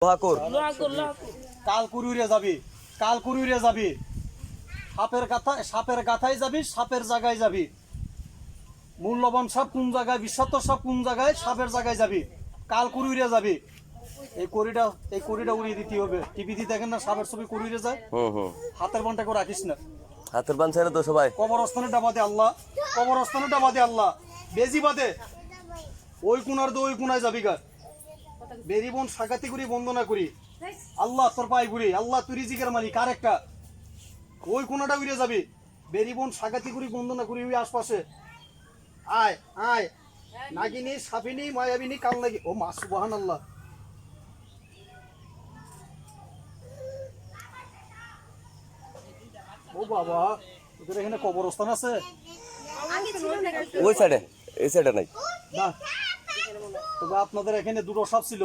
কাল কুড়িয়ে যাবি, কাল কুড়িয়ে যাবি, সাপের গাথায় যাবি, সাপের জায়গায় যাবি। মূল্যবান সাপ কোন জায়গায়, বিষাক্ত সাপ কোন জায়গায়, সাপের জায়গায় যাবি, কাল কুড়িয়ে যাবি। এই কড়িটা উড়িয়ে দিতে হবে। টিভিতে দেখেন না সাপের ছবি কুড়িয়ে যায়। হাতের বানটা করে রাখিস না, হাতের বান ছেড়ে তো সবাই। কবরস্থানে ডাবাদে আল্লাহ, কবরস্থানে ডাবাদে আল্লাহ, বেজি বাদে ওই কোনার দো ওই কোনায় যাবি গা। বেরিবন সাকাতি করি বন্দনা করি আল্লাহ তোর পাই ঘুরি, আল্লাহ তুই রিজিকের মালিক। আর একটা ওই কোনাটা উড়ে যাবি, বেরিবন সাকাতি করি বন্দনা করি ওই আশপাশে। আয় আয়, নাগিনী সাপিনী মায়াবিনী কাল লাগি। ও মা সুবহানাল্লাহ। ও বাবা, তোদের এখানে কবরস্থান আছে? ওই সাইডে, এই সাইডে নাই। না, তবে আপনাদের এখানে দুটো সাপ ছিল।